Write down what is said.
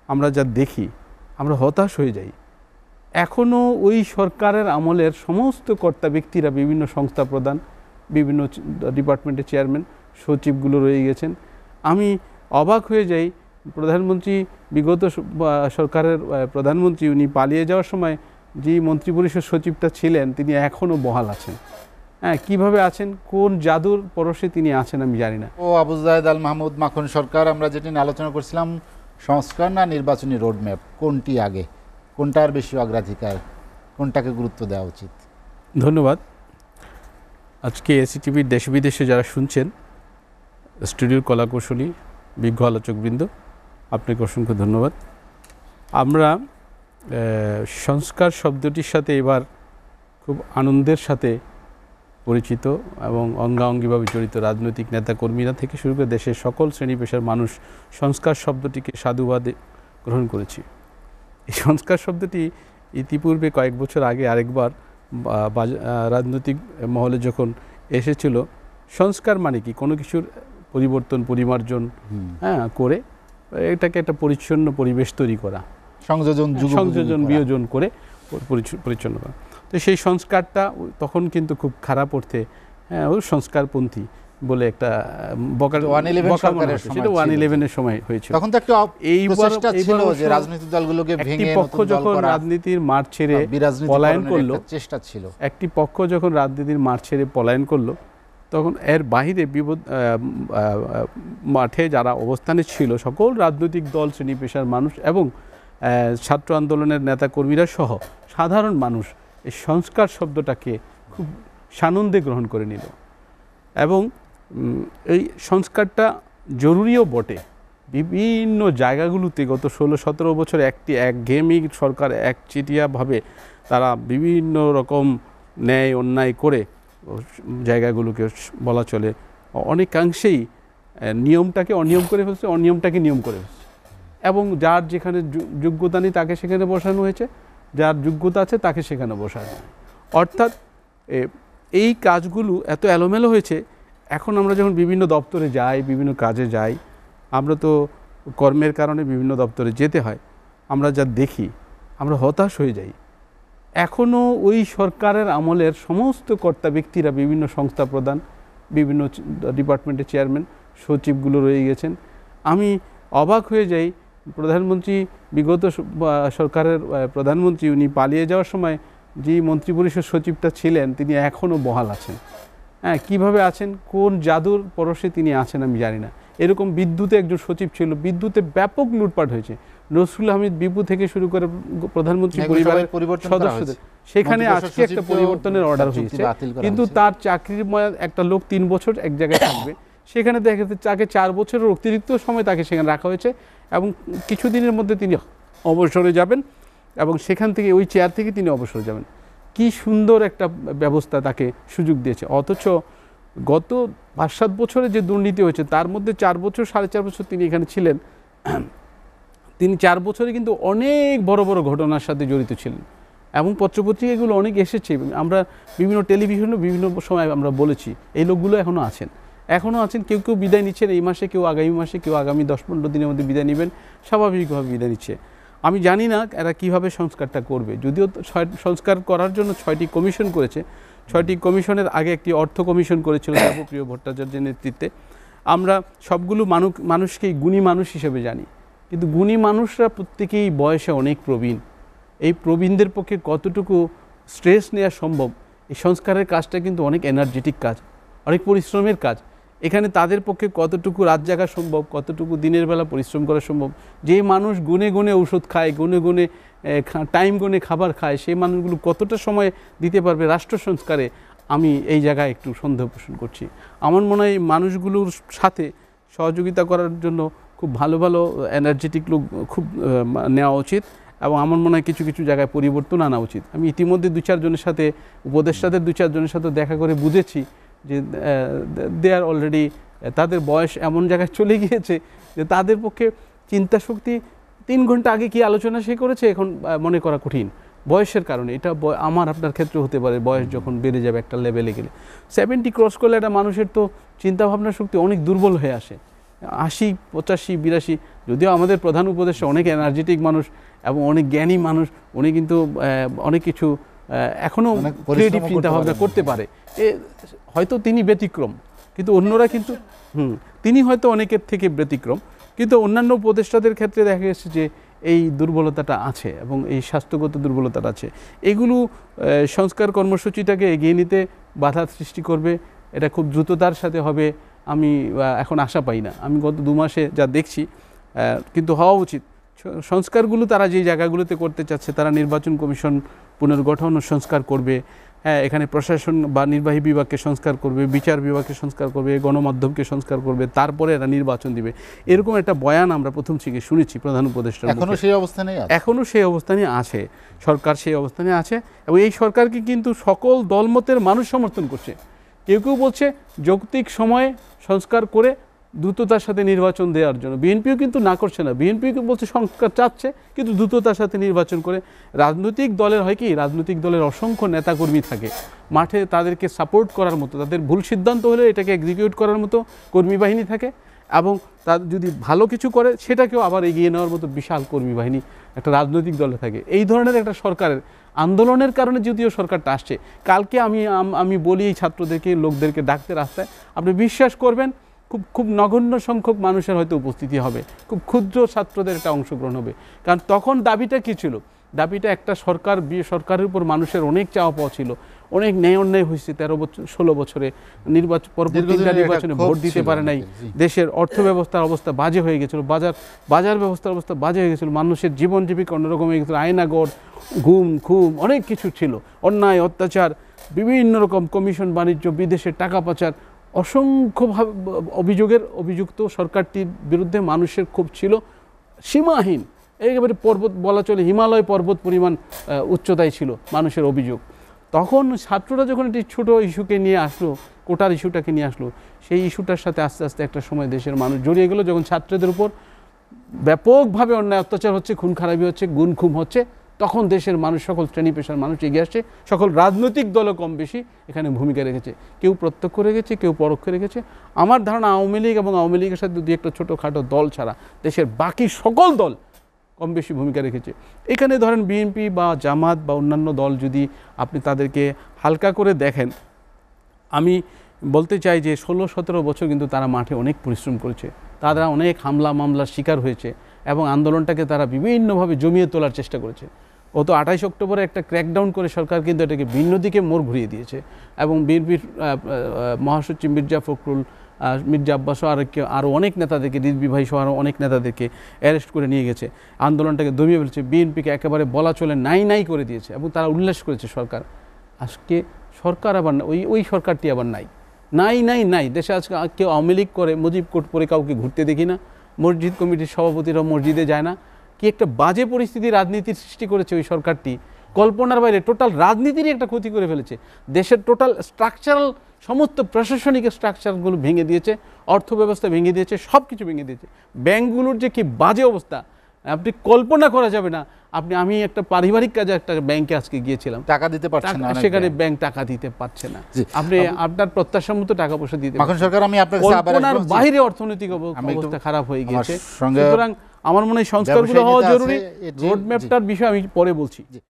আমরা যা দেখি আমরা হতাশ হয়ে যাই। এখনও ওই সরকারের আমলের সমস্ত কর্তা ব্যক্তিরা, বিভিন্ন সংস্থা প্রধান, বিভিন্ন ডিপার্টমেন্টের চেয়ারম্যান, সচিবগুলো রয়ে গেছেন। আমি অবাক হয়ে যাই, প্রধানমন্ত্রী, বিগত সরকারের প্রধানমন্ত্রী, উনি পালিয়ে যাওয়ার সময় যে মন্ত্রিপরিষদ সচিবটা ছিলেন তিনি এখনও বহাল আছেন। হ্যাঁ, কীভাবে আছেন, কোন জাদুর পরশে তিনি আছেন আমি জানি না। ও আবু জায়েদ আল মাহমুদ মাখন সরকার, আমরা যেটি নিয়ে আলোচনা করছিলাম, সংস্কার না নির্বাচনী রোডম্যাপ, কোনটি আগে, কোনটার বেশি অগ্রাধিকার, কোনটাকে গুরুত্ব দেওয়া উচিত? ধন্যবাদ। আজকে এসিটিভির দেশ বিদেশে যারা শুনছেন, স্টুডিওর কলাকৌশলী, বিজ্ঞ আলোচকবৃন্দ, আপনাকে অসংখ্য ধন্যবাদ। আমরা সংস্কার শব্দটির সাথে এবার খুব আনন্দের সাথে পরিচিত এবং অঙ্গাঙ্গিভাবে জড়িত রাজনৈতিক নেতাকর্মীরা থেকে শুরু করে দেশের সকল শ্রেণী পেশার মানুষ সংস্কার শব্দটিকে সাধুবাদে গ্রহণ করেছি। এই সংস্কার শব্দটি ইতিপূর্বে কয়েক বছর আগে আরেকবার রাজনৈতিক মহলে যখন এসেছিল, সংস্কার মানে কি, কোনো কিছুর পরিবর্তন, পরিমার্জন করে এটাকে একটা পরিচ্ছন্ন পরিবেশ তৈরি করা, সংযোজন বিয়োজন করে পরিচ্ছন্ন করা। তো সেই সংস্কারটা তখন কিন্তু খুব খারাপ অর্থে সংস্কারপন্থী বলে একটা সেটা 111-এর সময় হয়েছিল। তখন তো একটা প্রচেষ্টা ছিল যে রাজনৈতিক দলগুলোকে ভেঙে পক্ষ যখন রাজনীতির মাঠ ছেড়ে পলায়ন করলো, চেষ্টা ছিল, একটি পক্ষ যখন রাজনীতির মাঠ ছেড়ে পলায়ন করলো, তখন এর বাহিরে মাঠে যারা অবস্থানে ছিল সকল রাজনৈতিক দল, শ্রেণী পেশার মানুষ এবং ছাত্র আন্দোলনের নেতাকর্মীরা সহ সাধারণ মানুষ এই সংস্কার শব্দটাকে খুব সানন্দে গ্রহণ করে নিল। এবং এই সংস্কারটা জরুরিও বটে। বিভিন্ন জায়গাগুলোতে গত 16-17 বছর একঘেয়েমি সরকার একচেটিয়াভাবে তারা বিভিন্ন রকম ন্যায় অন্যায় করে জায়গাগুলোকে বলা চলে অনেকাংশেই নিয়মটাকে অনিয়ম করে ফেলছে, অনিয়মটাকে নিয়ম করে ফেলছে। এবং যার যেখানে যোগ্যতা নেই তাকে সেখানে বসানো হয়েছে, যার যোগ্যতা আছে তাকে সেখানে বসানো হয়। অর্থাৎ এই কাজগুলো এত এলোমেলো হয়েছে। এখন আমরা যখন বিভিন্ন দপ্তরে যাই, বিভিন্ন কাজে যাই, আমরা তো কর্মের কারণে বিভিন্ন দপ্তরে যেতে হয়, আমরা যা দেখি আমরা হতাশ হয়ে যাই। এখনও ওই সরকারের আমলের সমস্ত কর্তা ব্যক্তিরা, বিভিন্ন সংস্থা প্রধান, বিভিন্ন ডিপার্টমেন্টের চেয়ারম্যান, সচিবগুলো রয়ে গেছেন। আমি অবাক হয়ে যাই, প্রধানমন্ত্রী, বিগত সরকারের প্রধানমন্ত্রী, উনি পালিয়ে যাওয়ার সময় যে মন্ত্রিপরিষদ সচিবটা ছিলেন তিনি এখনও বহাল আছেন। হ্যাঁ, কীভাবে আছেন, কোন জাদুর পরশে তিনি আছেন আমি জানি না। এরকম বিদ্যুতে একজন সচিব ছিল, বিদ্যুতে ব্যাপক লুটপাট হয়েছে। নসরুল হামিদ বিপু থেকে শুরু করে প্রধানমন্ত্রী পরিবারের সদস্যদের, সেখানে আজকে একটা পরিবর্তনের অর্ডার হয়েছে, কিন্তু তার চাকরির একটা লোক 3 বছর এক জায়গায় থাকবে, সেখানে দেখা যাচ্ছে তাকে 4 বছরের অতিরিক্ত সময় তাকে সেখানে রাখা হয়েছে এবং কিছুদিনের মধ্যে তিনি অবসরে যাবেন এবং সেখান থেকে ওই চেয়ার থেকে তিনি অবসরে যাবেন। কি সুন্দর একটা ব্যবস্থা, তাকে সুযোগ দিয়েছে। অথচ গত 5-7 বছরে যে দুর্নীতি হয়েছে তার মধ্যে 4 বছর 4.5 বছর তিনি এখানে ছিলেন, তিনি 4 বছরে কিন্তু অনেক বড় বড় ঘটনার সাথে জড়িত ছিলেন এবং পত্রপত্রিকাগুলো অনেক এসেছে। আমরা বিভিন্ন টেলিভিশনে বিভিন্ন সময় আমরা বলেছি এই লোকগুলো এখনও আছেন। কেউ কেউ বিদায় নিচ্ছেন এই মাসে, কেউ আগামী মাসে, কেউ আগামী 10-15 দিনের মধ্যে বিদায় নেবেন, স্বাভাবিকভাবে বিদায় নিচ্ছে। আমি জানি না এরা কিভাবে সংস্কারটা করবে। যদিও সংস্কার করার জন্য 6টি কমিশন করেছে, 6টি কমিশনের আগে একটি অর্থ কমিশন করেছিল দেবপ্রিয় ভট্টাচার্যের নেতৃত্বে। আমরা সবগুলো মানুষকেই গুণী মানুষ হিসেবে জানি, কিন্তু গুণী মানুষরা প্রত্যেকেই বয়সে অনেক প্রবীণ। এই প্রবীণদের পক্ষে কতটুকু স্ট্রেস নেওয়া সম্ভব, এই সংস্কারের কাজটা কিন্তু অনেক এনার্জেটিক কাজ, অনেক পরিশ্রমের কাজ। এখানে তাদের পক্ষে কতটুকু রাত জাগা সম্ভব, কতটুকু দিনের বেলা পরিশ্রম করা সম্ভব। যে মানুষ গুনে গুনে ওষুধ খায়, গুনে গুনে টাইম গুনে খাবার খায়, সেই মানুষগুলো কতটা সময় দিতে পারবে রাষ্ট্র সংস্কারে, আমি এই জায়গায় একটু সন্দেহ পোষণ করছি। আমার মনে হয় মানুষগুলোর সাথে সহযোগিতা করার জন্য খুব ভালো ভালো এনার্জেটিক লোক খুব নেওয়া উচিত এবং আমার মনে হয় কিছু কিছু জায়গায় পরিবর্তন আনা উচিত। আমি ইতিমধ্যে 2-4 জনের সাথে, উপদেষ্টাদের 2-4 জনের সাথে দেখা করে বুঝেছি যে দে আর অলরেডি, তাদের বয়স এমন জায়গায় চলে গিয়েছে যে তাদের পক্ষে চিন্তা শক্তি 3 ঘন্টা আগে কি আলোচনা সে করেছে এখন মনে করা কঠিন বয়সের কারণে। এটা আমার আপনার ক্ষেত্রে হতে পারে, বয়স যখন বেড়ে যাবে একটা লেভেলে গেলে। 70 ক্রস করলে একটা মানুষের তো চিন্তাভাবনার শক্তি অনেক দুর্বল হয়ে আসে। 80, 85, 82, যদিও আমাদের প্রধান উপদেষ্টা অনেক এনার্জেটিক মানুষ এবং অনেক জ্ঞানী মানুষ, উনি কিন্তু অনেক কিছু এখনও ক্রিয়েটিভ চিন্তাভাবনা করতে পারে। হয়তো তিনি ব্যতিক্রম, কিন্তু অন্যরা কিন্তু তিনি হয়তো অনেকের থেকে ব্যতিক্রম, কিন্তু অন্যান্য উপদেষ্টাদের ক্ষেত্রে দেখা গেছে যে এই দুর্বলতাটা আছে এবং এই স্বাস্থ্যগত দুর্বলতাটা আছে। এগুলো সংস্কার কর্মসূচিটাকে এগিয়ে নিতে বাধা সৃষ্টি করবে, এটা খুব দ্রুততার সাথে হবে আমি এখন আশা পাই না। আমি গত 2 মাসে যা দেখছি, কিন্তু হওয়া উচিত। সংস্কারগুলো তারা যেই জায়গাগুলোতে করতে চাচ্ছে, তারা নির্বাচন কমিশন পুনর্গঠন ও সংস্কার করবে, হ্যাঁ, এখানে প্রশাসন বা নির্বাহী বিভাগকে সংস্কার করবে, বিচার বিভাগকে সংস্কার করবে, গণমাধ্যমকে সংস্কার করবে, তারপরে এরা নির্বাচন দিবে। এরকম একটা বয়ান আমরা প্রথম থেকে শুনেছি প্রধান উপদেষ্টার মুখে। এখনো সেই অবস্থানেই আছে, এখনও সেই অবস্থানে আছে, সরকার সেই অবস্থানে আছে এবং এই সরকারকে কিন্তু সকল দলমতের মানুষ সমর্থন করছে। কেউ কেউ বলছে যৌক্তিক সময়ে সংস্কার করে দ্রুততার সাথে নির্বাচন দেওয়ার জন্য। বিএনপিও কিন্তু না করছে না, বিএনপিও বলছে সংস্কার চাচ্ছে কিন্তু দ্রুততার সাথে নির্বাচন করে। রাজনৈতিক দলের হয় কি, রাজনৈতিক দলের অসংখ্য নেতাকর্মী থাকে মাঠে, তাদেরকে সাপোর্ট করার মতো, তাদের ভুল সিদ্ধান্ত হলে এটাকে এক্সিকিউট করার মতো কর্মী বাহিনী থাকে, এবং তার যদি ভালো কিছু করে সেটাকেও আবার এগিয়ে নেওয়ার মতো বিশাল কর্মী বাহিনী একটা রাজনৈতিক দলে থাকে। এই ধরনের একটা সরকারের আন্দোলনের কারণে যদিও সরকারটা আসছে, কালকে আমি বলি এই ছাত্রদেরকে, লোকদেরকে ডাকতে রাস্তায়, আপনি বিশ্বাস করবেন খুব নগণ্য সংখ্যক মানুষের হয়তো উপস্থিতি হবে, খুব ক্ষুদ্র ছাত্রদের একটা অংশগ্রহণ হবে। কারণ তখন দাবিটা কী ছিল? দাবিটা একটা সরকারের উপর মানুষের অনেক চাওয়া পাওয়া ছিল, অনেক ন্যায় অন্যায় হয়েছে 13 বছর 16 বছরে নির্বাচনে ভোট দিতে পারে নাই, দেশের অর্থ ব্যবস্থার অবস্থা বাজে হয়ে গেছিল, বাজার ব্যবস্থার অবস্থা বাজে হয়ে গেছিল, মানুষের জীবন জীবিকা অন্যরকম হয়ে গেছিল, আয়নাগর, গুম খুম অনেক কিছু ছিল, অন্যায় অত্যাচার, বিভিন্ন রকম কমিশন বাণিজ্য, বিদেশের টাকা পাচার, অসংখ্যভাবে অভিযুক্ত সরকারটির বিরুদ্ধে মানুষের ক্ষোভ ছিল সীমাহীন, একেবারে পর্বত বলা চলে, হিমালয় পর্বত পরিমাণ উচ্চতায় ছিল মানুষের অভিযোগ। তখন ছাত্ররা যখন একটি ছোটো ইস্যুকে নিয়ে আসলো, কোটার ইস্যুটাকে নিয়ে আসলো, সেই ইস্যুটার সাথে আস্তে আস্তে একটা সময় দেশের মানুষ জড়িয়ে গেল। যখন ছাত্রদের উপর ব্যাপকভাবে অন্যায় অত্যাচার হচ্ছে, খুন খারাপি হচ্ছে, গুম খুম হচ্ছে, তখন দেশের মানুষ, সকল শ্রেণী পেশার মানুষ এগিয়ে আসছে। সকল রাজনৈতিক দলও কম বেশি এখানে ভূমিকা রেখেছে, কেউ প্রত্যক্ষ রেখেছে, কেউ পরোক্ষ রেখেছে। আমার ধারণা আওয়ামী লীগ এবং আওয়ামী লীগের সাথে দুই একটা ছোটোখাটো দল ছাড়া দেশের বাকি সকল দল কম বেশি ভূমিকা রেখেছে। এখানে ধরেন বিএনপি বা জামাত বা অন্যান্য দল যদি আপনি তাদেরকে হালকা করে দেখেন, আমি বলতে চাই যে 16-17 বছর কিন্তু তারা মাঠে অনেক পরিশ্রম করেছে, তারা অনেক হামলা মামলার শিকার হয়েছে এবং আন্দোলনটাকে তারা বিভিন্নভাবে জমিয়ে তোলার চেষ্টা করেছে। গত 28 অক্টোবরে একটা ক্র্যাকডাউন করে সরকার কিন্তু এটাকে ভিন্ন দিকে মোড় ঘুরিয়ে দিয়েছে এবং বিএনপির মহাসচিব মির্জা ফখরুল, মির্জা আব্বাস আরও অনেক নেতাদেরকে, রিজভী ভাই সহ আরও অনেক নেতাদেরকে অ্যারেস্ট করে নিয়ে গেছে, আন্দোলনটাকে দমিয়ে ফেলছে, বিএনপিকে একেবারে বলা চলে নাই করে দিয়েছে এবং তারা উল্লাস করেছে সরকার। আজকে সরকার আবার ওই সরকারটি আবার নাই দেশে। আজকে কেউ আওয়ামী লীগ করে, মুজিব কোট পরে কাউকে ঘুরতে দেখি না, মসজিদ কমিটির সভাপতিরা মসজিদে যায় না। কি একটা বাজে পরিস্থিতি রাজনীতির সৃষ্টি করেছে ওই সরকারটি, কল্পনার বাইরে। টোটাল রাজনীতিরই একটা ক্ষতি করে ফেলেছে, দেশের টোটাল স্ট্রাকচারাল সমস্ত প্রশাসনিক স্ট্রাকচারগুলো ভেঙে দিয়েছে, অর্থ ব্যবস্থা ভেঙে দিয়েছে, সব কিছু ভেঙে দিয়েছে। ব্যাংকগুলোর যে কি বাজে অবস্থা আপনি কল্পনা করা যাবে না। আমি একটা পারিবারিক কাজে একটা ব্যাংকে আজকে গিয়েছিলাম, টাকা দিতে পারছে না, সেখানে ব্যাংক টাকা দিতে পারছে না, আপনি আপনার প্রত্যাশা মতো টাকা পয়সা দিতে মাখন সরকার। আমি আপনাকে কল্পনার বাইরে অর্থনৈতিক অবস্থা খারাপ হয়ে গিয়েছে। সুতরাং আমার মনে হয় সংস্কারগুলো হওয়া জরুরি। রোডম্যাপটার বিষয়ে আমি পরে বলছি।